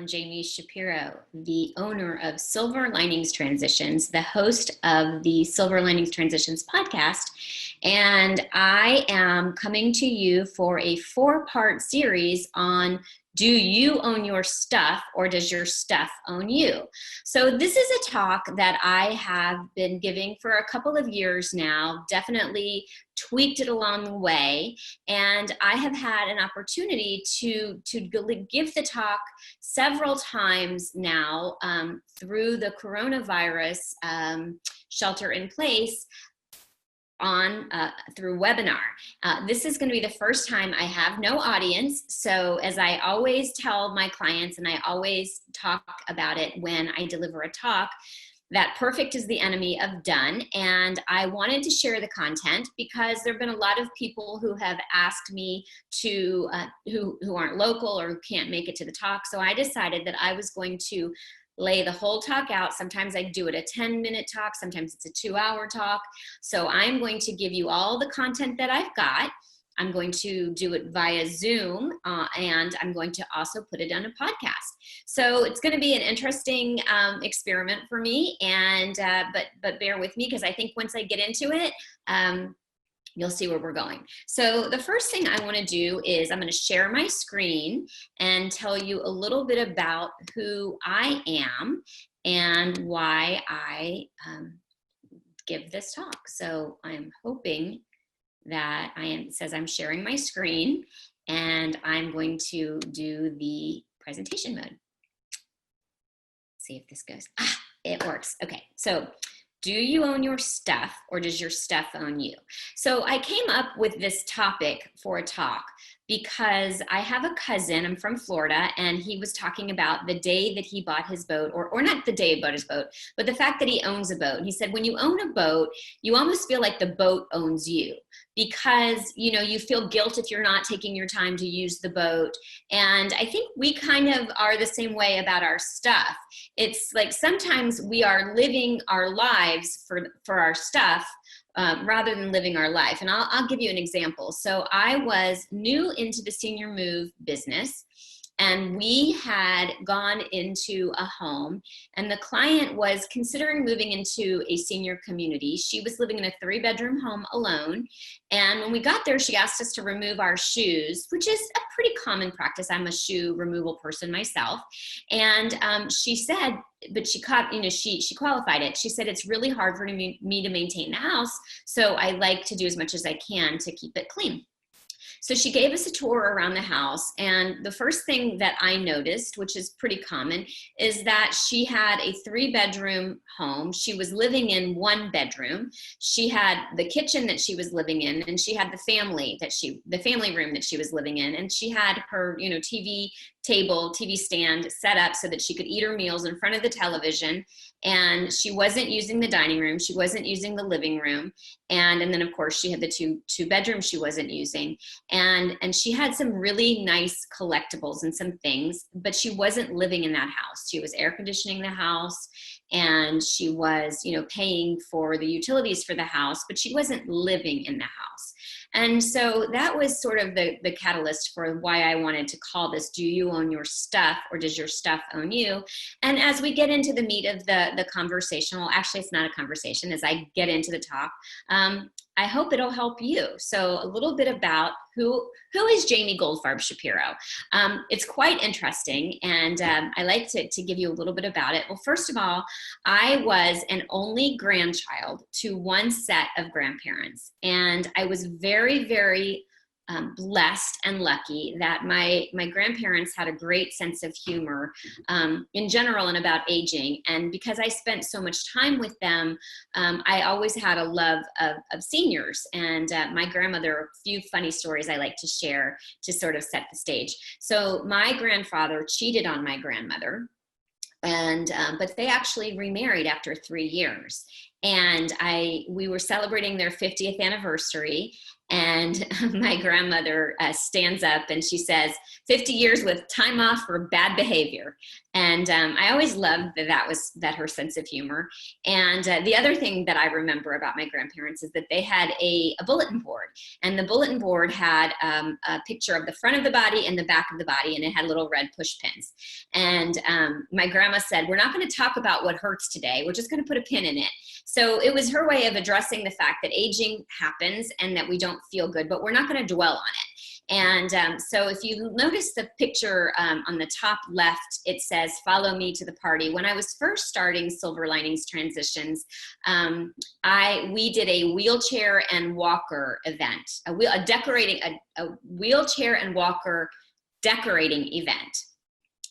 am Jami Shapiro, the owner of Silver Linings Transitions, the host of the Silver Linings Transitions podcast, and I am coming to you for a 4-part series on do you own your stuff or does your stuff own you? So this is a talk that I have been giving for a couple of years now, definitely tweaked it along the way, and I have had an opportunity to give the talk several times now through the coronavirus shelter in place through webinar. This is going to be the first time I have no audience. So as I always tell my clients, and I always talk about it when I deliver a talk, that perfect is the enemy of done. And I wanted to share the content because there have been a lot of people who have asked me to, who aren't local or who can't make it to the talk. So I decided that I was going to lay the whole talk out. Sometimes I do it a 10-minute talk, sometimes it's a 2-hour talk. So I'm going to give you all the content that I've got. I'm going to do it via Zoom, and I'm going to also put it on a podcast. So it's going to be an interesting experiment for me, and but bear with me because I think once I get into it, you'll see where we're going. So the first thing I want to do is I'm going to share my screen and tell you a little bit about who I am and why I give this talk. So I'm hoping that it says I'm sharing my screen, and I'm going to do the presentation mode. See if this goes. It works. Okay, so do you own your stuff or does your stuff own you? So I came up with this topic for a talk because I have a cousin, I'm from Florida, and he was talking about the day that he bought his boat, or not the day he bought his boat, but the fact that he owns a boat. He said, when you own a boat, you almost feel like the boat owns you because, you know, you feel guilt if you're not taking your time to use the boat. And I think we kind of are the same way about our stuff. It's like sometimes we are living our lives for our stuff rather than living our life. And I'll give you an example. So I was new into the senior move business, and we had gone into a home, and the client was considering moving into a senior community. She was living in a 3-bedroom home alone. And when we got there, she asked us to remove our shoes, which is a pretty common practice. I'm a shoe removal person myself. And she said, but she qualified it. She said, it's really hard for me to maintain the house, so I like to do as much as I can to keep it clean. So she gave us a tour around the house, and the first thing that I noticed, which is pretty common, is that she had a 3-bedroom home. She was living in 1 bedroom. She had the kitchen that she was living in, and she had the family room that she was living in, and she had her, TV table, TV stand set up so that she could eat her meals in front of the television. And she wasn't using the dining room. She wasn't using the living room. And then of course she had the two bedrooms she wasn't using. And she had some really nice collectibles and some things, but she wasn't living in that house. She was air conditioning the house, and she was, paying for the utilities for the house, but she wasn't living in the house. And so that was sort of the catalyst for why I wanted to call this, do you own your stuff or does your stuff own you? And as we get into the meat of the conversation, well, actually it's not a conversation, as I get into the talk, I hope it'll help you. So a little bit about who is Jami Shapiro. It's quite interesting, and I like to give you a little bit about it. Well, first of all, I was an only grandchild to 1 set of grandparents, and I was very, very blessed and lucky that my grandparents had a great sense of humor in general and about aging. And because I spent so much time with them, I always had a love of seniors. And my grandmother, a few funny stories I like to share to sort of set the stage. So my grandfather cheated on my grandmother. And but they actually remarried after 3 years. and we were celebrating their 50th anniversary. And my grandmother stands up and she says, 50 years with time off for bad behavior. And I always loved that her sense of humor. And the other thing that I remember about my grandparents is that they had a bulletin board. And the bulletin board had a picture of the front of the body and the back of the body, and it had little red push pins. And my grandma said, we're not going to talk about what hurts today. We're just going to put a pin in it. So it was her way of addressing the fact that aging happens and that we don't feel good, but we're not going to dwell on it. And so if you notice the picture on the top left, it says, follow me to the party. When I was first starting Silver Linings Transitions, we did a wheelchair and walker event, a wheelchair and walker decorating event.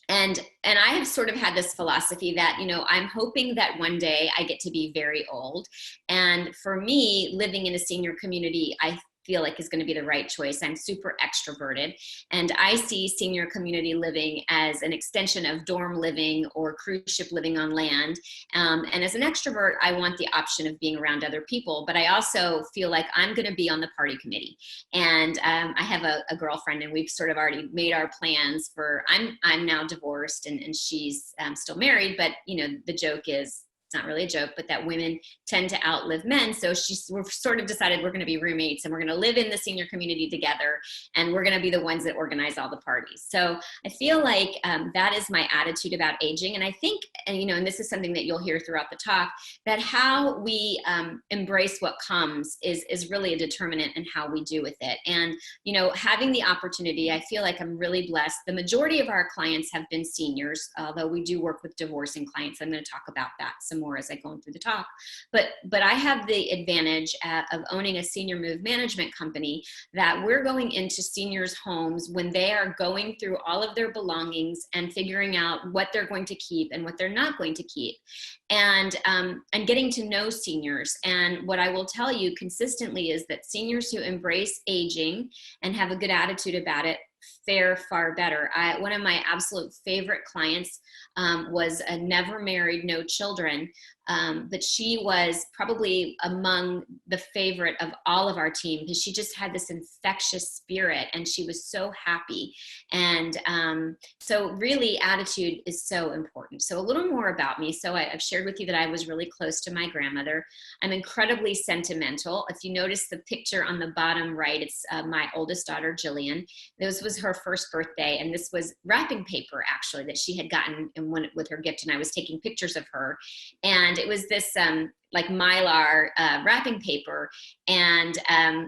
And I have sort of had this philosophy that, I'm hoping that one day I get to be very old. And for me, living in a senior community, I feel like is going to be the right choice. I'm super extroverted, and I see senior community living as an extension of dorm living or cruise ship living on land. And as an extrovert, I want the option of being around other people, but I also feel like I'm going to be on the party committee. And I have a girlfriend, and we've sort of already made our plans for, I'm now divorced and she's still married, but the joke is, it's not really a joke, but that women tend to outlive men. So we've sort of decided we're going to be roommates, and we're going to live in the senior community together, and we're going to be the ones that organize all the parties. So I feel like that is my attitude about aging. And I think, and this is something that you'll hear throughout the talk, that how we embrace what comes is really a determinant in how we do with it. And, having the opportunity, I feel like I'm really blessed. The majority of our clients have been seniors, although we do work with divorcing clients. I'm going to talk about that some more as I go through the talk. But I have the advantage of owning a senior move management company, that we're going into seniors' homes when they are going through all of their belongings and figuring out what they're going to keep and what they're not going to keep, and getting to know seniors. And what I will tell you consistently is that seniors who embrace aging and have a good attitude about it fare far better. One of my absolute favorite clients was a never married, no children, but she was probably among the favorite of all of our team because she just had this infectious spirit and she was so happy. And so really attitude is so important. So a little more about me. So I've shared with you that I was really close to my grandmother. I'm incredibly sentimental. If you notice the picture on the bottom right, it's my oldest daughter, Jillian. This was her first birthday, and this was wrapping paper actually that she had gotten with her gift, and I was taking pictures of her, and it was this like Mylar wrapping paper. And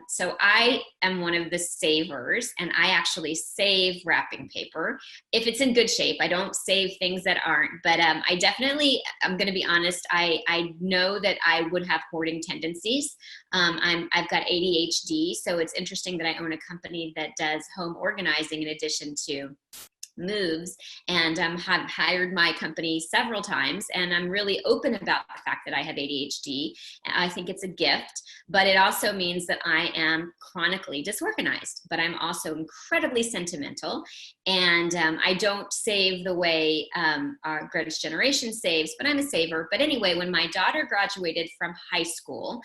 so I am one of the savers, and I actually save wrapping paper if it's in good shape. I don't save things that aren't, but I definitely, I'm going to be honest, I know that I would have hoarding tendencies. I've got ADHD, so it's interesting that I own a company that does home organizing in addition to moves, and have hired my company several times, and I'm really open about the fact that I have ADHD. I think it's a gift, but it also means that I am chronically disorganized, but I'm also incredibly sentimental, and I don't save the way our greatest generation saves, but I'm a saver. But anyway, when my daughter graduated from high school,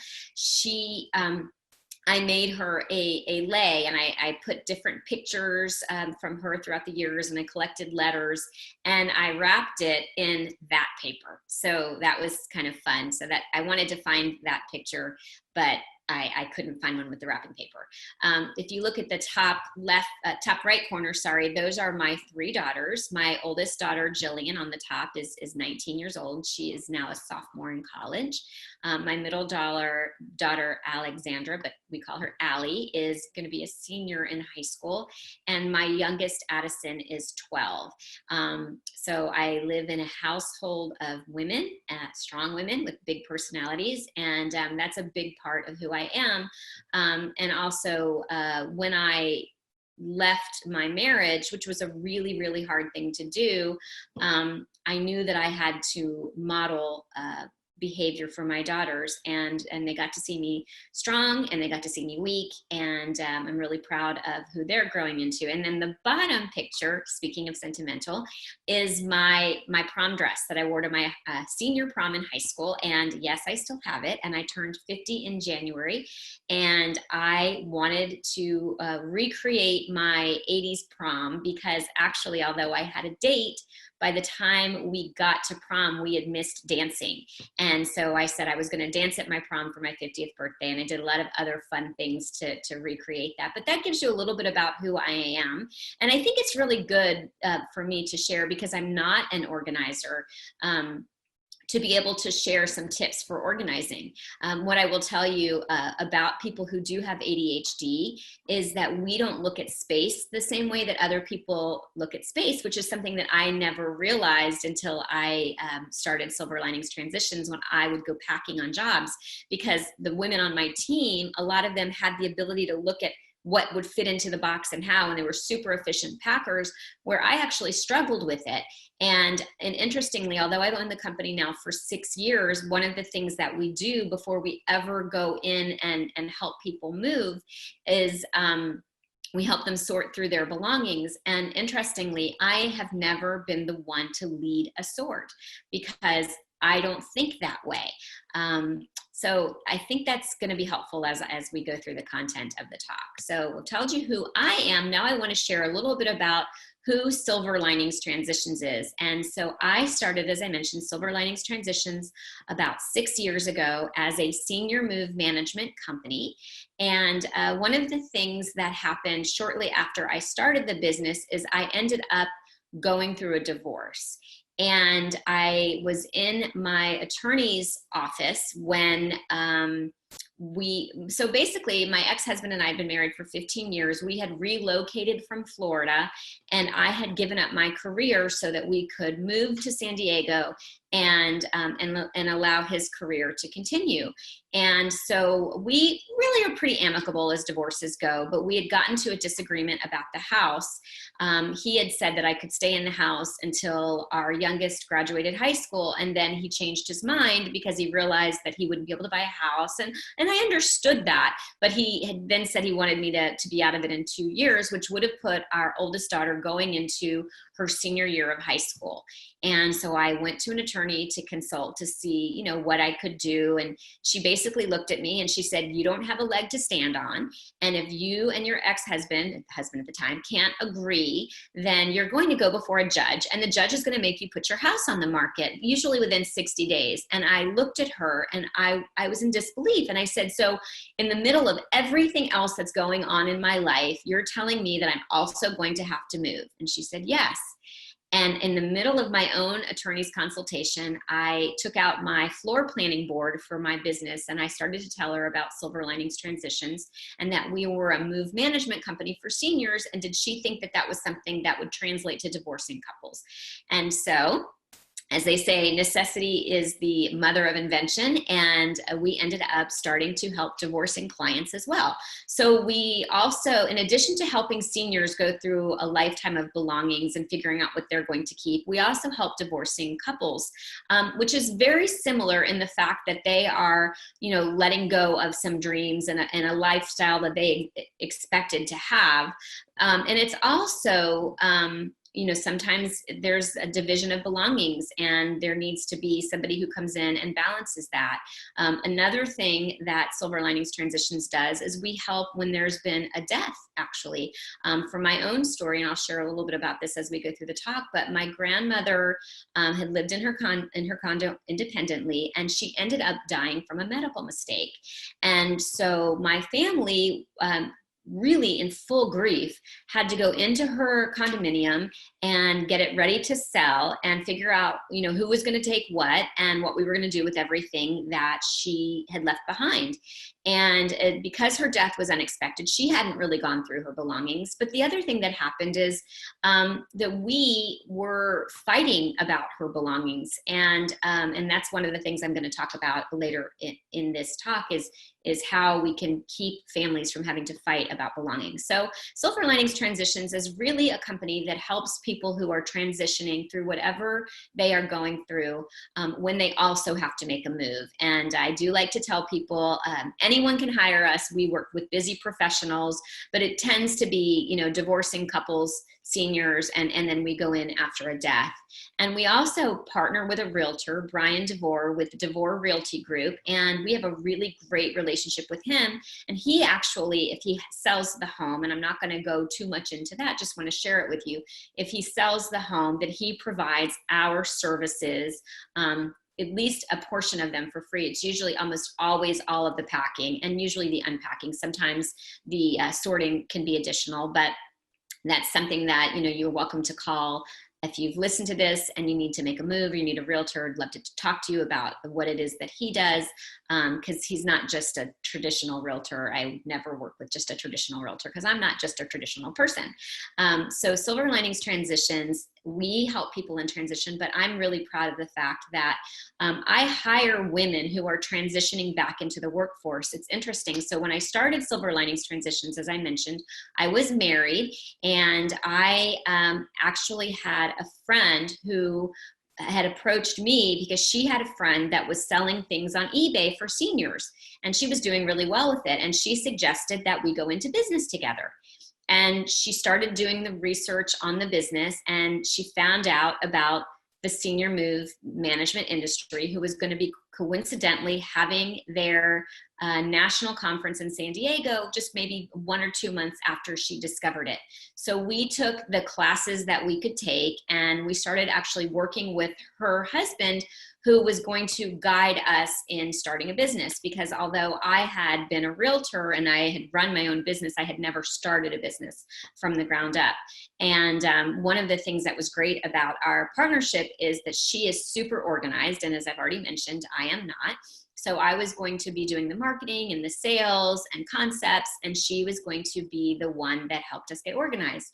I made her a lei, and I put different pictures from her throughout the years, and I collected letters, and I wrapped it in that paper. So that was kind of fun. So that I wanted to find that picture, but I couldn't find one with the wrapping paper. If you look at the top left, top right corner, sorry, those are my three daughters. My oldest daughter, Jillian, on the top is 19 years old. She is now a sophomore in college. My middle daughter, Alexandra, but we call her Allie, is going to be a senior in high school. And my youngest, Addison, is 12. So I live in a household of women, strong women with big personalities. And that's a big part of who I am. And also when I left my marriage, which was a really, really hard thing to do, I knew that I had to model behavior for my daughters, and they got to see me strong, and they got to see me weak, and I'm really proud of who they're growing into. And then the bottom picture, speaking of sentimental, is my prom dress that I wore to my senior prom in high school. And yes, I still have it, and I turned 50 in January, and I wanted to recreate my 80s prom, because actually, although I had a date, by the time we got to prom, we had missed dancing. And so I said I was going to dance at my prom for my 50th birthday. And I did a lot of other fun things to recreate that. But that gives you a little bit about who I am. And I think it's really good for me to share, because I'm not an organizer. To be able to share some tips for organizing. What I will tell you about people who do have ADHD is that we don't look at space the same way that other people look at space, which is something that I never realized until I started Silver Linings Transitions, when I would go packing on jobs, because the women on my team, a lot of them had the ability to look at what would fit into the box and how, and they were super efficient packers, where I actually struggled with it. And interestingly, although I've owned the company now for 6 years, one of the things that we do before we ever go in and help people move is we help them sort through their belongings. And interestingly, I have never been the one to lead a sort, because I don't think that way. So I think that's going to be helpful as we go through the content of the talk. So I've told you who I am. Now I want to share a little bit about who Silver Linings Transitions is. And so I started, as I mentioned, Silver Linings Transitions about 6 years ago as a senior move management company. And one of the things that happened shortly after I started the business is I ended up going through a divorce. And I was in my attorney's office when so basically my ex-husband and I had been married for 15 years. We had relocated from Florida, and I had given up my career so that we could move to San Diego and allow his career to continue. And so we really are pretty amicable as divorces go, but we had gotten to a disagreement about the house. He had said that I could stay in the house until our youngest graduated high school, and then he changed his mind because he realized that he wouldn't be able to buy a house, and I understood that, but he had then said he wanted me to be out of it in 2 years, which would have put our oldest daughter going into her senior year of high school. And so I went to an attorney to consult to see, what I could do. And she basically looked at me and she said, you don't have a leg to stand on. And if you and your husband at the time, can't agree, then you're going to go before a judge, and the judge is going to make you put your house on the market, usually within 60 days. And I looked at her and I was in disbelief. And I said, so in the middle of everything else that's going on in my life, you're telling me that I'm also going to have to move? And she said, yes. And in the middle of my own attorney's consultation, I took out my floor planning board for my business, and I started to tell her about Silver Linings Transitions and that we were a move management company for seniors. And did she think that that was something that would translate to divorcing couples? And so, as they say, necessity is the mother of invention, and we ended up starting to help divorcing clients as well. So we also, in addition to helping seniors go through a lifetime of belongings and figuring out what they're going to keep, we also help divorcing couples, which is very similar in the fact that they are, letting go of some dreams and a lifestyle that they expected to have. And it's also, sometimes there's a division of belongings, and there needs to be somebody who comes in and balances that. Another thing that Silver Linings Transitions does is we help when there's been a death, actually. From my own story, and I'll share a little bit about this as we go through the talk, but my grandmother had lived in her condo independently, and she ended up dying from a medical mistake. And so my family, really in full grief, had to go into her condominium and get it ready to sell and figure out, who was going to take what and what we were going to do with everything that she had left behind. And because her death was unexpected, she hadn't really gone through her belongings. But the other thing that happened is that we were fighting about her belongings. And that's one of the things I'm going to talk about later in this talk is is how we can keep families from having to fight about belonging. So Silver Linings Transitions is really a company that helps people who are transitioning through whatever they are going through when they also have to make a move. And I do like to tell people, anyone can hire us. We work with busy professionals, but it tends to be, you know, divorcing couples, seniors, and then we go in after a death. And we also partner with a realtor, Brian DeVore, with the DeVore Realty Group, and we have a really great relationship with him. And he actually, if he sells the home, and I'm not going to go too much into that, just want to share it with you. If he sells the home, that he provides our services, at least a portion of them for free. It's usually almost always all of the packing and usually the unpacking. Sometimes the sorting can be additional, but that's something that, you know, you're welcome to call. If you've listened to this and you need to make a move or you need a realtor, I'd love to talk to you about what it is that he does, because he's not just a traditional realtor. I never work with just a traditional realtor because I'm not just a traditional person. So Silver Linings Transitions, we help people in transition, but I'm really proud of the fact that I hire women who are transitioning back into the workforce. It's interesting. So when I started Silver Linings Transitions, as I mentioned, I was married, and I actually had a friend who had approached me because she had a friend that was selling things on eBay for seniors, and she was doing really well with it. And she suggested that we go into business together. And she started doing the research on the business, and she found out about the senior move management industry, who was going to be coincidentally having their national conference in San Diego just maybe 1 or 2 months after she discovered it. So we took the classes that we could take, and we started actually working with her husband, who was going to guide us in starting a business. Because although I had been a realtor and I had run my own business, I had never started a business from the ground up. And one of the things that was great about our partnership is that she is super organized. And as I've already mentioned, I am not. So I was going to be doing the marketing and the sales and concepts, and she was going to be the one that helped us get organized.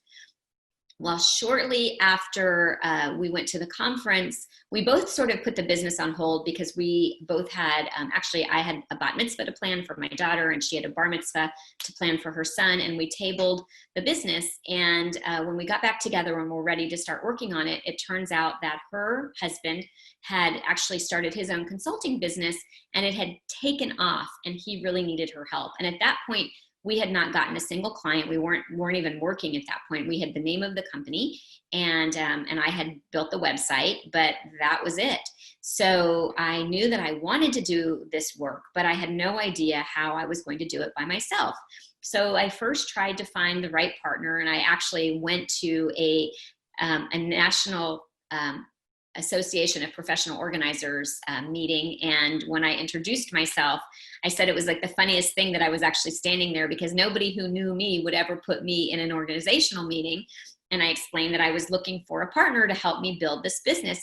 Well, shortly after we went to the conference, we both sort of put the business on hold because we both had, actually I had a bat mitzvah to plan for my daughter, and she had a bar mitzvah to plan for her son, and we tabled the business. And when we got back together and were ready to start working on it, it turns out that her husband had actually started his own consulting business, and it had taken off, and he really needed her help. And at that point, we had not gotten a single client. We weren't even working at that point. We had the name of the company, and I had built the website, but that was it. So I knew that I wanted to do this work, but I had no idea how I was going to do it by myself. So I first tried to find the right partner, and I actually went to a national Association of Professional Organizers meeting. And when I introduced myself, I said it was like the funniest thing that I was actually standing there, because nobody who knew me would ever put me in an organizational meeting. And I explained that I was looking for a partner to help me build this business.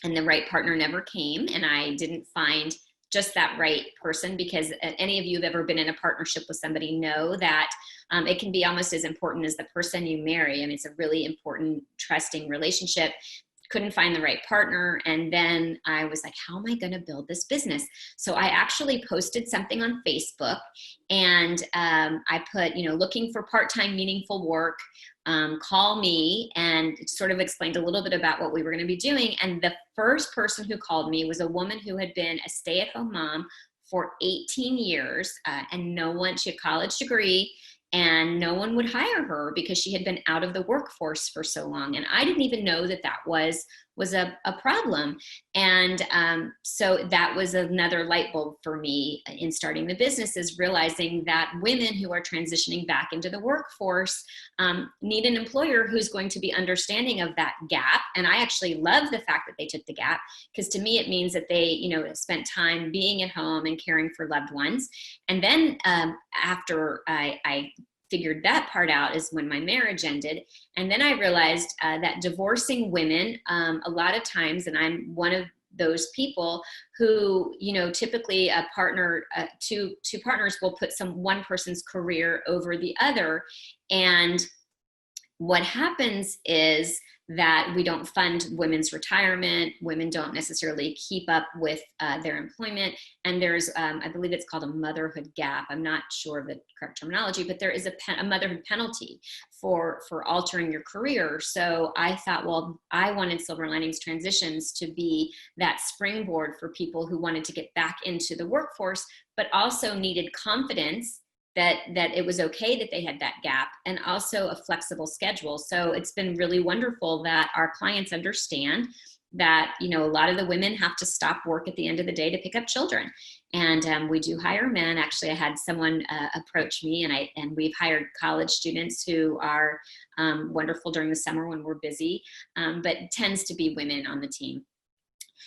And the right partner never came, and I didn't find just that right person, because any of you who've ever been in a partnership with somebody know that it can be almost as important as the person you marry. I mean, it's a really important, trusting relationship. Couldn't find the right partner. And then I was like, how am I going to build this business? So I actually posted something on Facebook, and I put, looking for part-time meaningful work, call me, and sort of explained a little bit about what we were going to be doing. And the first person who called me was a woman who had been a stay-at-home mom for 18 years, and she had a college degree, and no one would hire her because she had been out of the workforce for so long. And I didn't even know that was a problem. And so that was another light bulb for me in starting the business, is realizing that women who are transitioning back into the workforce need an employer who's going to be understanding of that gap. And I actually love the fact that they took the gap, because to me it means that they spent time being at home and caring for loved ones. And then after I figured that part out is when my marriage ended. And then I realized that divorcing women, a lot of times, and I'm one of those people who, typically a partner, two partners will put one person's career over the other. And what happens is that we don't fund women's retirement. Women don't necessarily keep up with their employment. And there's, I believe it's called a motherhood gap. I'm not sure of the correct terminology, but there is a motherhood penalty for altering your career. So I thought, well, I wanted Silver Linings Transitions to be that springboard for people who wanted to get back into the workforce, but also needed confidence that it was okay that they had that gap, and also a flexible schedule. So it's been really wonderful that our clients understand that, you know, a lot of the women have to stop work at the end of the day to pick up children. And we do hire men. Actually, I had someone approach me, and we've hired college students who are wonderful during the summer when we're busy, but it tends to be women on the team.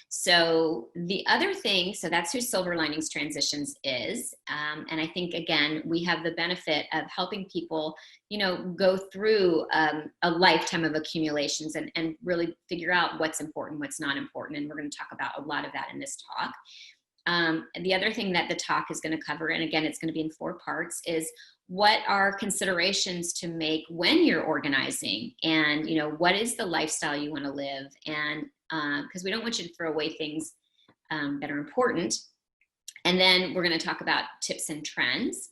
So the other thing, so that's who Silver Linings Transitions is. And I think, again, we have the benefit of helping people, you know, go through a lifetime of accumulations and really figure out what's important, what's not important. And we're going to talk about a lot of that in this talk. The other thing that the talk is going to cover, and again, it's going to be in 4 parts, is what are considerations to make when you're organizing, and, you know, what is the lifestyle you want to live, and because we don't want you to throw away things that are important. And then we're going to talk about tips and trends,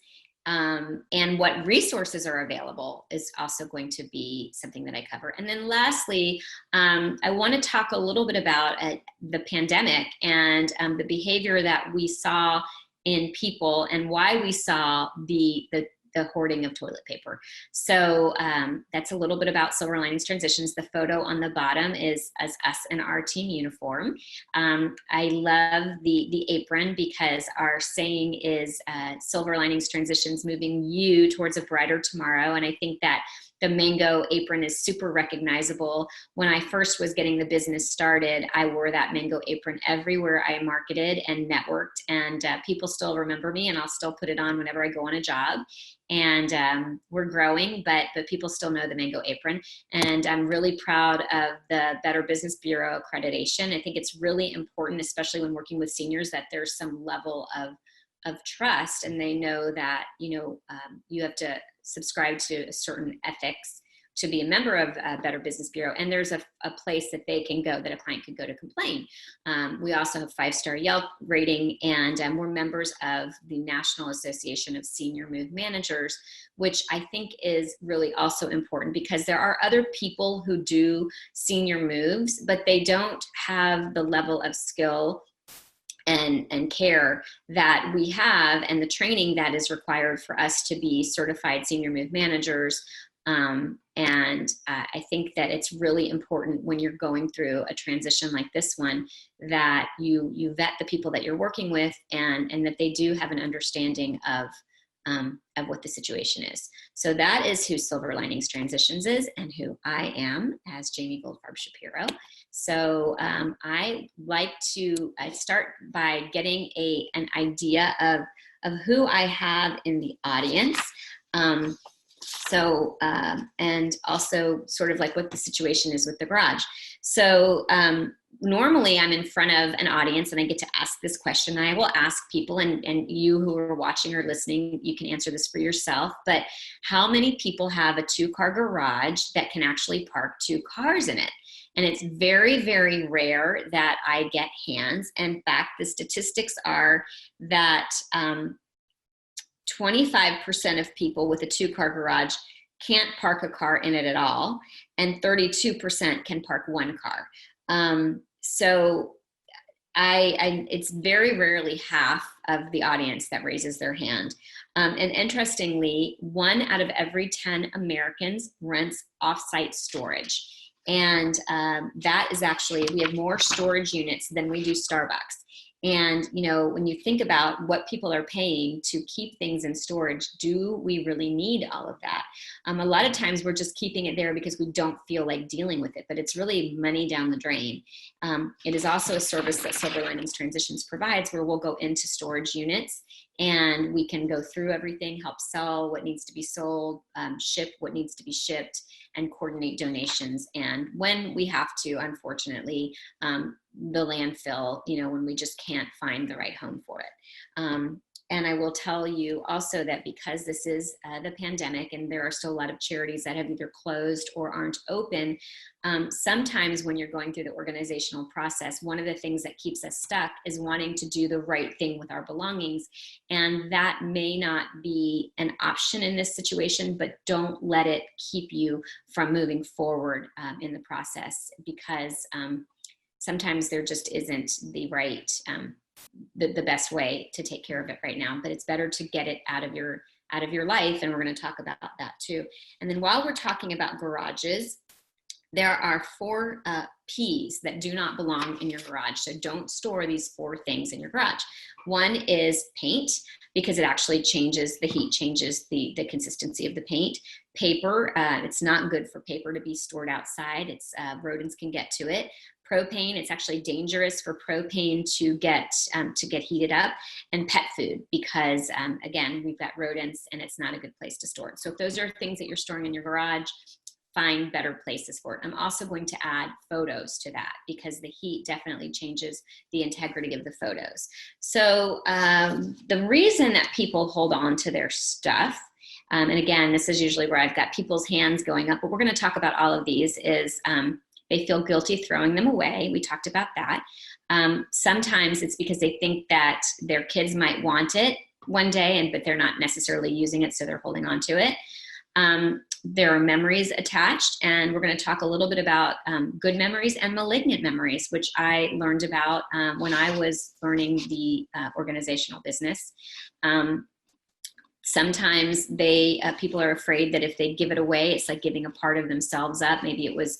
and what resources are available is also going to be something that I cover. And then lastly, I want to talk a little bit about the pandemic and the behavior that we saw in people, and why we saw the hoarding of toilet paper. So that's a little bit about Silver Linings Transitions. The photo on the bottom is as us in our team uniform. I love the apron, because our saying is Silver Linings Transitions, moving you towards a brighter tomorrow. And I think that the mango apron is super recognizable. When I first was getting the business started, I wore that mango apron everywhere I marketed and networked, and people still remember me, and I'll still put it on whenever I go on a job. And we're growing, but people still know the mango apron. And I'm really proud of the Better Business Bureau accreditation. I think it's really important, especially when working with seniors, that there's some level of trust, and they know that, you know, you have to subscribe to a certain ethics to be a member of Better Business Bureau. And there's a place that they can go, that a client can go to complain. We also have 5-star Yelp rating, and we're members of the National Association of Senior Move Managers, which I think is really also important, because there are other people who do senior moves, but they don't have the level of skill and care that we have, and the training that is required for us to be certified senior move managers. I think that it's really important when you're going through a transition like this one, that you vet the people that you're working with, and that they do have an understanding of what the situation is. So that is who Silver Linings Transitions is, and who I am as Jami Shapiro. So I like to start by getting an idea of who I have in the audience. And also sort of like what the situation is with the garage. So normally I'm in front of an audience, and I get to ask this question, and I will ask people, and you who are watching or listening, you can answer this for yourself, but how many people have a 2-car garage that can actually park 2 cars in it? And it's very, very rare that I get hands. In fact, the statistics are that 25% of people with a 2-car garage can't park a car in it at all, and 32% can park 1 car. So it's very rarely half of the audience that raises their hand. And interestingly, 1 out of every 10 Americans rents off-site storage. And that is actually, we have more storage units than we do Starbucks. And, you know, when you think about what people are paying to keep things in storage, do we really need all of that? A lot of times we're just keeping it there because we don't feel like dealing with it, but it's really money down the drain. It is also a service that Silver Linings Transitions provides, where we'll go into storage units, and we can go through everything, help sell what needs to be sold, ship what needs to be shipped, and coordinate donations. And when we have to, unfortunately, the landfill, you know, when we just can't find the right home for it. And I will tell you also that because this is the pandemic and there are still a lot of charities that have either closed or aren't open, sometimes when you're going through the organizational process, one of the things that keeps us stuck is wanting to do the right thing with our belongings. And that may not be an option in this situation, but don't let it keep you from moving forward in the process, because sometimes there just isn't the right, the best way to take care of it right now. But it's better to get it out of your life, and we're going to talk about that too. And then while we're talking about garages, there are 4 P's that do not belong in your garage. So don't store these 4 things in your garage. One is paint, because it actually changes, the heat changes the consistency of the paint. Paper, it's not good for paper to be stored outside. It's rodents can get to it. Propane, it's actually dangerous for propane to get heated up. And pet food, because again, we've got rodents and it's not a good place to store it. So if those are things that you're storing in your garage, find better places for it. I'm also going to add photos to that, because the heat definitely changes the integrity of the photos. So the reason that people hold on to their stuff, and again, this is usually where I've got people's hands going up, but we're going to talk about all of these, is they feel guilty throwing them away. We talked about that. Sometimes it's because they think that their kids might want it one day, but they're not necessarily using it, so they're holding on to it. There are memories attached, and we're going to talk a little bit about good memories and malignant memories, which I learned about when I was learning the organizational business. Sometimes people are afraid that if they give it away, it's like giving a part of themselves up. Maybe it was,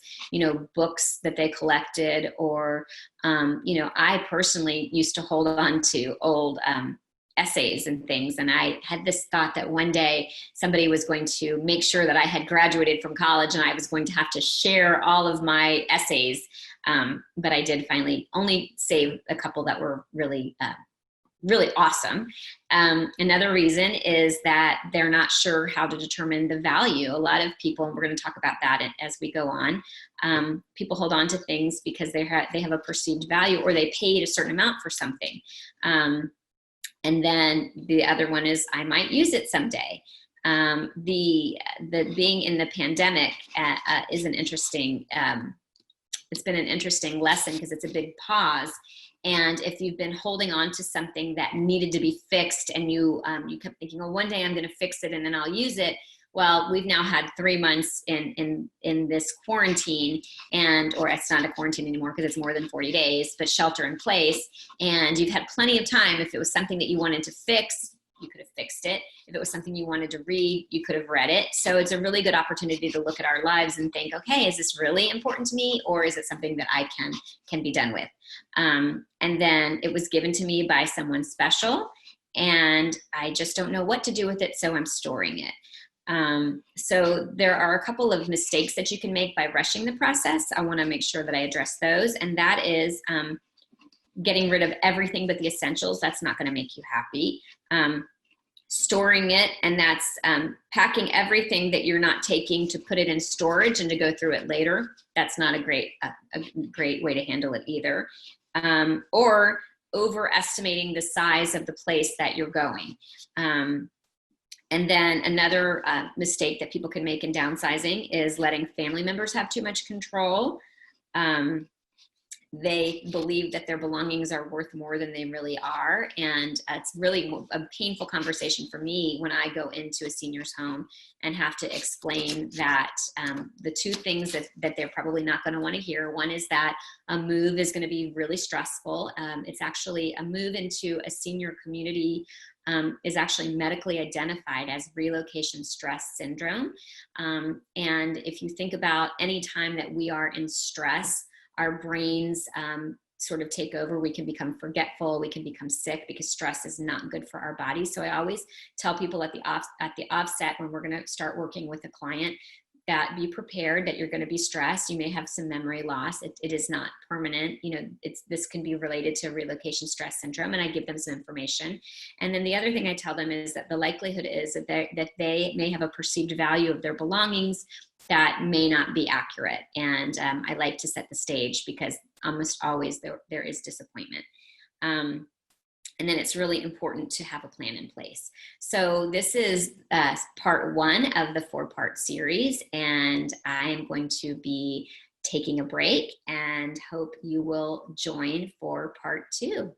books that they collected, or, I personally used to hold on to old essays and things. And I had this thought that one day somebody was going to make sure that I had graduated from college and I was going to have to share all of my essays. But I did finally only save a couple that were really, really awesome. Another reason is that they're not sure how to determine the value. A lot of people, and we're going to talk about that as we go on, people hold on to things because they have a perceived value, or they paid a certain amount for something. And then the other one is, I might use it someday. The being in the pandemic is an interesting, it's been an interesting lesson, because it's a big pause. And if you've been holding on to something that needed to be fixed, and you kept thinking, oh, one day I'm going to fix it and then I'll use it. Well, we've now had 3 months in this quarantine, or it's not a quarantine anymore because it's more than 40 days, but shelter in place. And you've had plenty of time. If it was something that you wanted to fix, you could have fixed it. If it was something you wanted to read, you could have read it. So it's a really good opportunity to look at our lives and think, okay, is this really important to me, or is it something that I can be done with? And then it was given to me by someone special, and I just don't know what to do with it, so I'm storing it. So there are a couple of mistakes that you can make by rushing the process. I want to make sure that I address those. And that is getting rid of everything but the essentials. That's not going to make you happy. Storing it, and that's packing everything that you're not taking to put it in storage and to go through it later. That's not a great way to handle it either. Or overestimating the size of the place that you're going. And then another mistake that people can make in downsizing is letting family members have too much control. They believe that their belongings are worth more than they really are. And it's really a painful conversation for me when I go into a senior's home and have to explain that the 2 things that they're probably not going to want to hear. One is that a move is going to be really stressful. It's actually a move into a senior community is actually medically identified as relocation stress syndrome. And if you think about any time that we are in stress, our brains sort of take over. We can become forgetful. We can become sick, because stress is not good for our body. So I always tell people at the offset, when we're going to start working with a client, that be prepared that you're going to be stressed. You may have some memory loss. It is not permanent. This can be related to relocation stress syndrome, and I give them some information. And then the other thing I tell them is that the likelihood is that they may have a perceived value of their belongings that may not be accurate. And I like to set the stage, because almost always there is disappointment. And then it's really important to have a plan in place. So this is part 1 of the 4-part series, and I'm going to be taking a break and hope you will join for part 2.